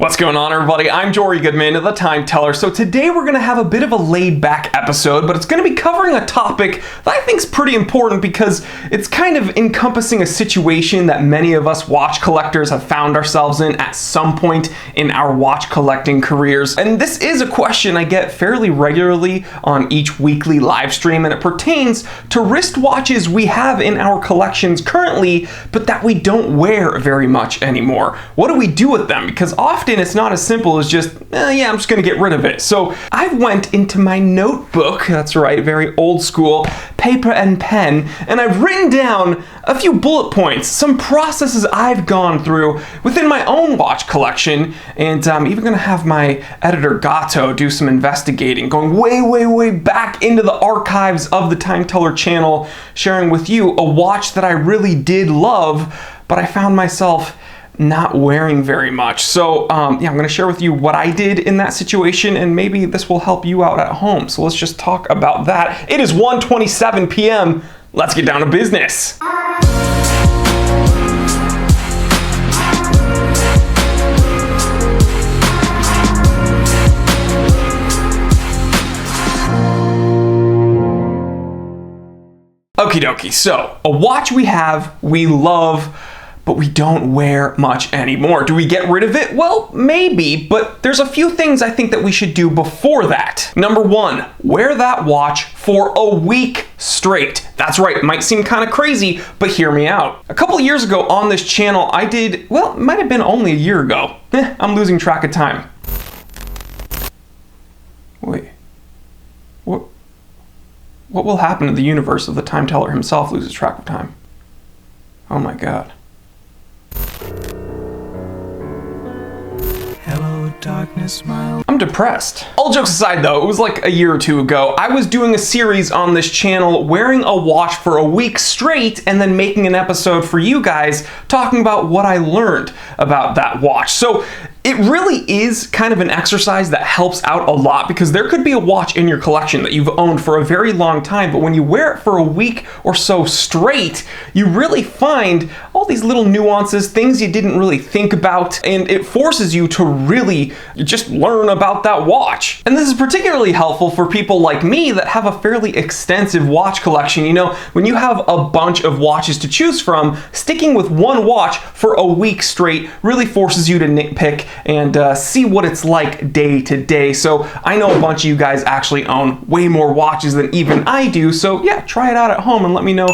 What's going on, everybody? I'm Jory Goodman, the Time Teller. So today we're going to have a bit of a laid-back episode, but it's going to be covering a topic that I think is pretty important because it's kind of encompassing a situation that many of us watch collectors have found ourselves in at some point in our watch collecting careers. And this is a question I get fairly regularly on each weekly live stream, and it pertains to wristwatches we have in our collections currently, but that we don't wear very much anymore. What do we do with them? Because often it's not as simple as just, yeah, I'm just gonna get rid of it. So I went into my notebook, that's right, very old school, paper and pen, and I've written down a few bullet points, some processes I've gone through within my own watch collection, and I'm even gonna have my editor Gato do some investigating, going way back into the archives of the Time Teller channel, sharing with you a watch that I really did love, but I found myself not wearing very much. So yeah, I'm going to share with you what I did in that situation, and maybe this will help you out at home. So let's just talk about that. It is 1:27 p.m. Let's get down to business. Okie dokie, so a watch we have, we love, but we don't wear much anymore. Do we get rid of it? Well, maybe, but there's a few things I think that we should do before that. Number one, wear that watch for a week straight. That's right, it might seem kind of crazy, but hear me out. A couple years ago on this channel, I did, well, it might have been only a year ago. I'm losing track of time. Wait, what will happen to the universe if the Time Teller himself loses track of time? Oh my God. Hello, darkness, smile. I'm depressed. All jokes aside though, it was like a year or two ago, I was doing a series on this channel wearing a watch for a week straight and then making an episode for you guys talking about what I learned about that watch. So it really is kind of an exercise that helps out a lot because there could be a watch in your collection that you've owned for a very long time, but when you wear it for a week or so straight, you really find all these little nuances, things you didn't really think about, and it forces you to really just learn about that watch. And this is particularly helpful for people like me that have a fairly extensive watch collection. You know, when you have a bunch of watches to choose from, sticking with one watch for a week straight really forces you to nitpick and see what it's like day to day. So I know a bunch of you guys actually own way more watches than even I do. So yeah, try it out at home and let me know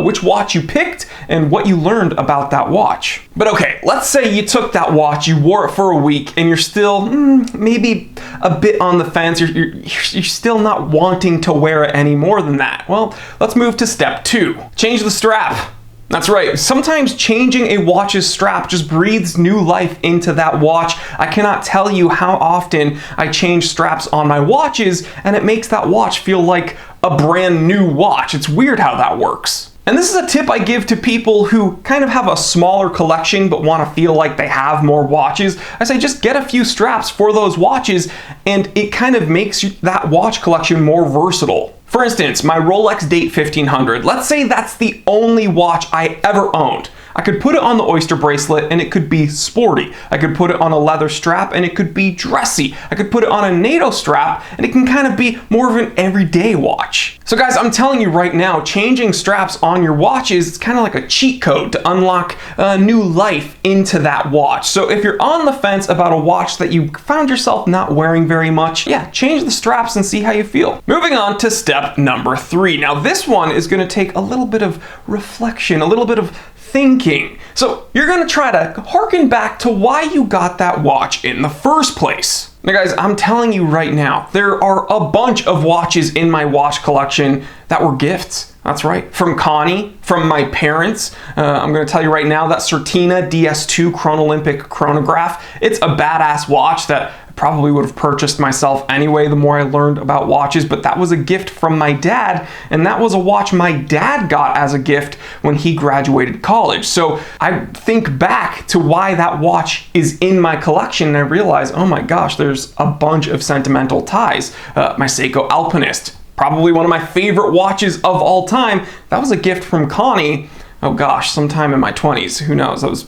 which watch you picked and what you learned about that watch. But okay, let's say you took that watch, you wore it for a week, and you're still maybe a bit on the fence. You're still not wanting to wear it any more than that. Well, let's move to step two. Change the strap. That's right, sometimes changing a watch's strap just breathes new life into that watch. I cannot tell you how often I change straps on my watches and it makes that watch feel like a brand new watch. It's weird how that works. And this is a tip I give to people who kind of have a smaller collection but want to feel like they have more watches. I say just get a few straps for those watches and it kind of makes that watch collection more versatile. For instance, my Rolex Date 1500, let's say that's the only watch I ever owned. I could put it on the Oyster bracelet and it could be sporty. I could put it on a leather strap and it could be dressy. I could put it on a NATO strap and it can kind of be more of an everyday watch. So guys, I'm telling you right now, changing straps on your watches is kind of like a cheat code to unlock new life into that watch. So if you're on the fence about a watch that you found yourself not wearing very much, yeah, change the straps and see how you feel. Moving on to step number three. Now this one is going to take a little bit of reflection, a little bit of thinking. So you're gonna try to harken back to why you got that watch in the first place. Now guys, I'm telling you right now, there are a bunch of watches in my watch collection that were gifts. That's right, from Connie, from my parents. I'm gonna tell you right now that Certina DS2 Chronolympic chronograph, it's a badass watch that probably would have purchased myself anyway the more I learned about watches, but that was a gift from my dad, and that was a watch my dad got as a gift when he graduated college. So I think back to why that watch is in my collection and I realize, oh my gosh, there's a bunch of sentimental ties. My Seiko Alpinist, probably one of my favorite watches of all time, that was a gift from Connie. Oh gosh, sometime in my 20s, who knows, that was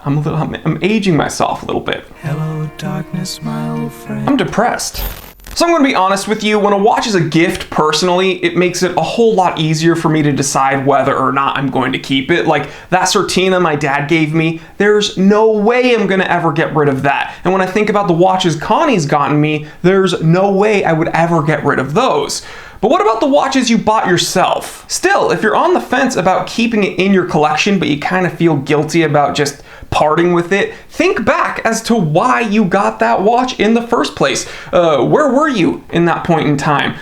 I'm aging myself a little bit. Hello, darkness, my old friend. I'm depressed. So I'm going to be honest with you, when a watch is a gift personally, it makes it a whole lot easier for me to decide whether or not I'm going to keep it. Like that Certina my dad gave me, there's no way I'm going to ever get rid of that. And when I think about the watches Connie's gotten me, there's no way I would ever get rid of those. But what about the watches you bought yourself? Still, if you're on the fence about keeping it in your collection, but you kind of feel guilty about just parting with it, think back as to why you got that watch in the first place. Where were you in that point in time?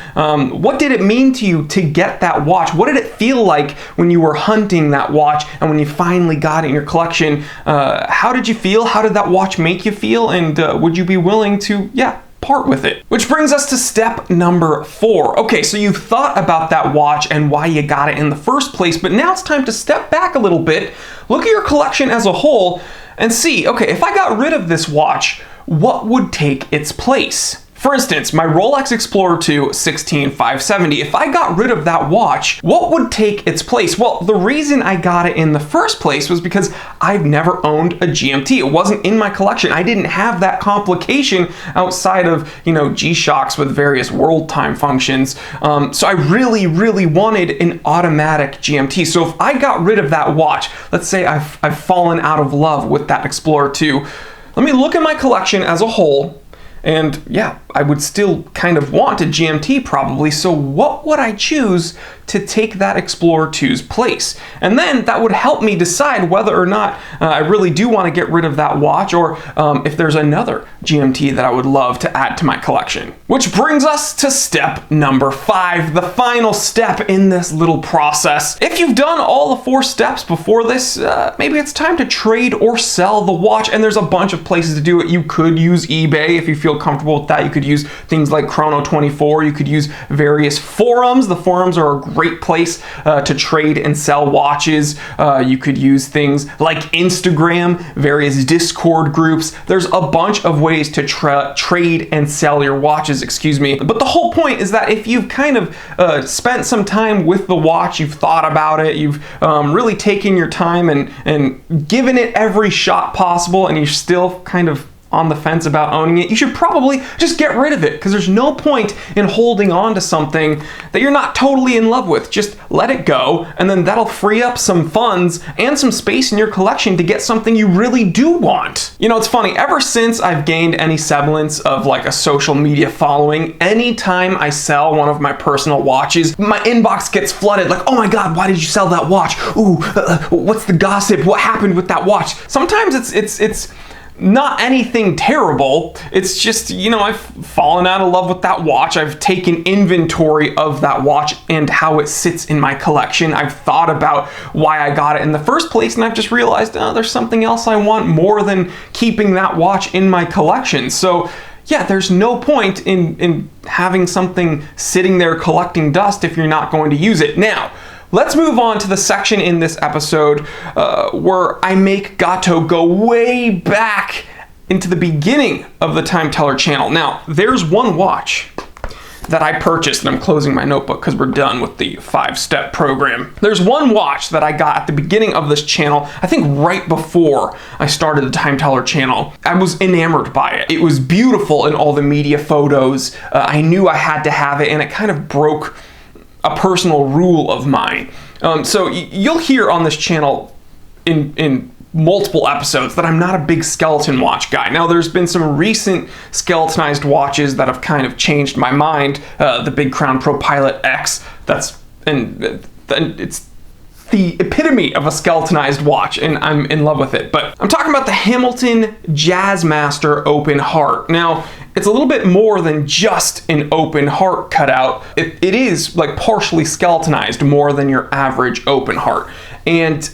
What did it mean to you to get that watch? What did it feel like when you were hunting that watch and when you finally got it in your collection? How did you feel? How did that watch make you feel? And would you be willing to, part with it? Which brings us to step number 4. Okay, so you've thought about that watch and why you got it in the first place, but now it's time to step back a little bit, look at your collection as a whole, and see, okay, if I got rid of this watch, what would take its place? For instance, my Rolex Explorer 2 16570, if I got rid of that watch, what would take its place? Well, the reason I got it in the first place was because I've never owned a GMT. It wasn't in my collection. I didn't have that complication outside of, G-Shocks with various world time functions. So I really, really wanted an automatic GMT. So if I got rid of that watch, let's say I've fallen out of love with that Explorer 2, let me look at my collection as a whole. And I would still kind of want a GMT probably, so what would I choose to take that Explorer 2's place? And then that would help me decide whether or not I really do want to get rid of that watch, or if there's another GMT that I would love to add to my collection. Which brings us to step number 5, the final step in this little process. If you've done all the 4 steps before this, maybe it's time to trade or sell the watch, and there's a bunch of places to do it. You could use eBay if you feel comfortable with that. You could use things like Chrono24. You could use various forums. The forums are a great place to trade and sell watches. You could use things like Instagram, various Discord groups. There's a bunch of ways to trade and sell your watches, But the whole point is that if you've kind of spent some time with the watch, you've thought about it, you've really taken your time and given it every shot possible, and you're still kind of on the fence about owning it, you should probably just get rid of it, because there's no point in holding on to something that you're not totally in love with. Just let it go, and then that'll free up some funds and some space in your collection to get something you really do want. It's funny, ever since I've gained any semblance of like a social media following, anytime I sell one of my personal watches, my inbox gets flooded like, oh my god, why did you sell that watch? Ooh, what's the gossip? What happened with that watch? Sometimes it's not anything terrible. It's just, I've fallen out of love with that watch. I've taken inventory of that watch and how it sits in my collection. I've thought about why I got it in the first place, and I've just realized, there's something else I want more than keeping that watch in my collection. So there's no point in having something sitting there collecting dust if you're not going to use it. Now, let's move on to the section in this episode where I make Gato go way back into the beginning of the Time Teller channel. Now, there's one watch that I purchased, and I'm closing my notebook because we're done with the 5-step program. There's one watch that I got at the beginning of this channel, I think right before I started the Time Teller channel. I was enamored by it. It was beautiful in all the media photos. I knew I had to have it, and it kind of broke a personal rule of mine. So you'll hear on this channel in multiple episodes that I'm not a big skeleton watch guy. Now, there's been some recent skeletonized watches that have kind of changed my mind. The Big Crown Pro Pilot X, it's the epitome of a skeletonized watch, and I'm in love with it. But I'm talking about the Hamilton Jazzmaster Open Heart. Now, it's a little bit more than just an open heart cutout. It is like partially skeletonized more than your average open heart. And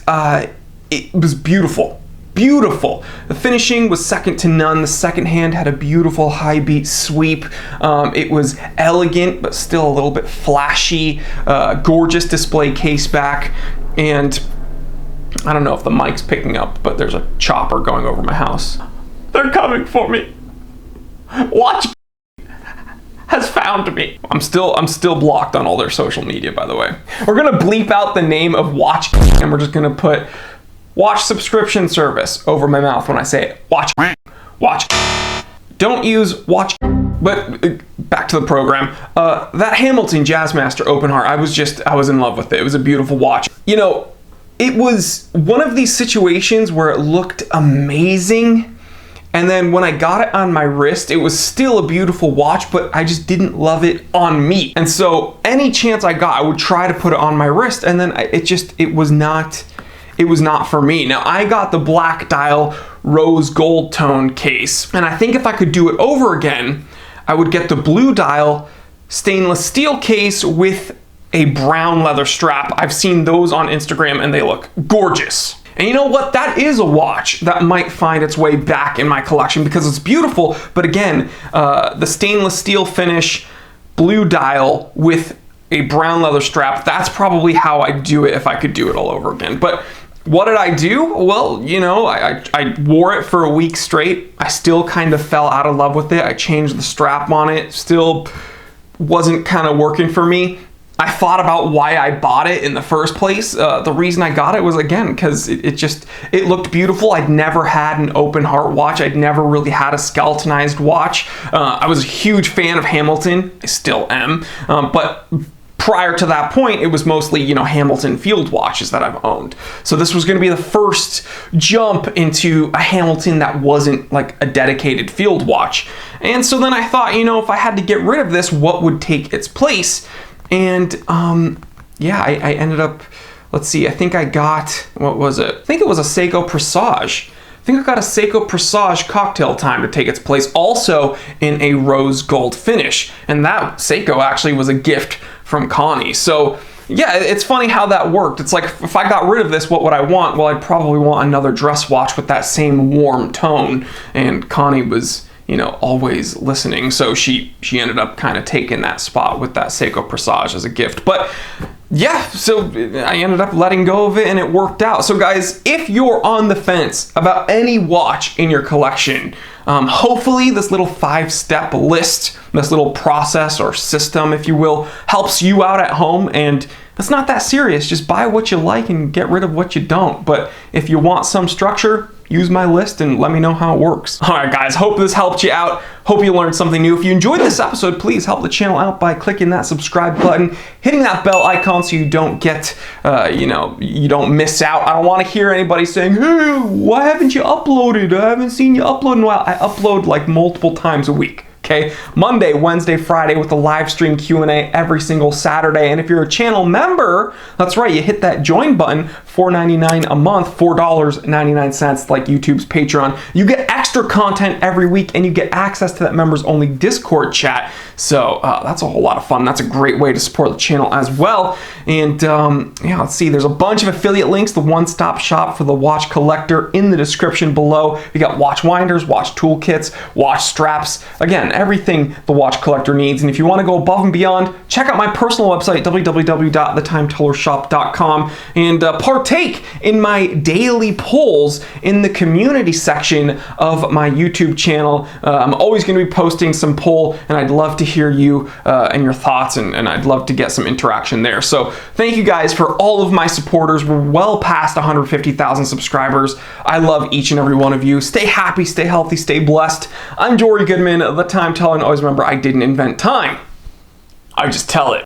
it was beautiful. Beautiful. The finishing was second to none. The second hand had a beautiful high beat sweep. It was elegant, but still a little bit flashy. Gorgeous display case back. And I don't know if the mic's picking up, but there's a chopper going over my house. They're coming for me. Watch has found me. I'm still blocked on all their social media, by the way. We're gonna bleep out the name of Watch, and we're just gonna put watch subscription service over my mouth when I say it. Watch. Don't use watch. But back to the program. That Hamilton Jazzmaster Open Heart, I was in love with it. It was a beautiful watch. You know, it was one of these situations where it looked amazing. And then when I got it on my wrist, it was still a beautiful watch, but I just didn't love it on me. And so any chance I got, I would try to put it on my wrist, and then it was not for me. Now, I got the black dial rose gold tone case, and I think if I could do it over again, I would get the blue dial stainless steel case with a brown leather strap. I've seen those on Instagram and they look gorgeous. And you know what? That is a watch that might find its way back in my collection because it's beautiful. But again, the stainless steel finish, blue dial with a brown leather strap, that's probably how I'd do it if I could do it all over again. But what did I do? Well, you know, I wore it for a week straight. I still kind of fell out of love with it. I changed the strap on it. Still wasn't kind of working for me. I thought about why I bought it in the first place. The reason I got it was, again, because it looked beautiful. I'd never had an open heart watch. I'd never really had a skeletonized watch. I was a huge fan of Hamilton. I still am. But prior to that point, it was mostly, you know, Hamilton field watches that I've owned. So this was going to be the first jump into a Hamilton that wasn't like a dedicated field watch. And so then I thought, you know, if I had to get rid of this, what would take its place? And yeah, I ended up, let's see, I think I got, what was it? I think it was a Seiko Presage. I think I got a Seiko Presage cocktail time to take its place, also in a rose gold finish. And that Seiko actually was a gift from Connie. So yeah, it's funny how that worked. It's like, if I got rid of this, what would I want? Well, I'd probably want another dress watch with that same warm tone. And Connie was, you know, always listening. So she ended up kind of taking that spot with that Seiko Presage as a gift. But yeah, so I ended up letting go of it and it worked out. So guys, if you're on the fence about any watch in your collection, hopefully this little 5-step list, this little process or system, if you will, helps you out at home. And it's not that serious. Just buy what you like and get rid of what you don't. But if you want some structure, use my list and let me know how it works. All right, guys, hope this helped you out. Hope you learned something new. If you enjoyed this episode, please help the channel out by clicking that subscribe button, hitting that bell icon so you don't get, you don't miss out. I don't want to hear anybody saying, hey, why haven't you uploaded? I haven't seen you upload in a while. I upload like multiple times a week. Okay, Monday, Wednesday, Friday with a live stream Q&A every single Saturday. And if you're a channel member, that's right, you hit that join button, $4.99 a month, $4.99 like YouTube's Patreon. You get extra content every week and you get access to that members only Discord chat. So that's a whole lot of fun. That's a great way to support the channel as well. And yeah, let's see, there's a bunch of affiliate links, the one-stop shop for the watch collector in the description below. You got watch winders, watch toolkits, watch straps. Again, everything the watch collector needs. And if you want to go above and beyond, check out my personal website, www.thetimetellershop.com, and partake in my daily polls in the community section of my YouTube channel. I'm always going to be posting some poll, and I'd love to hear you and your thoughts, and I'd love to get some interaction there. So thank you guys for all of my supporters. We're well past 150,000 subscribers. I love each and every one of you. Stay happy, stay healthy, stay blessed. I'm Jory Goodman, the Time Teller, and always remember, I didn't invent time. I just tell it.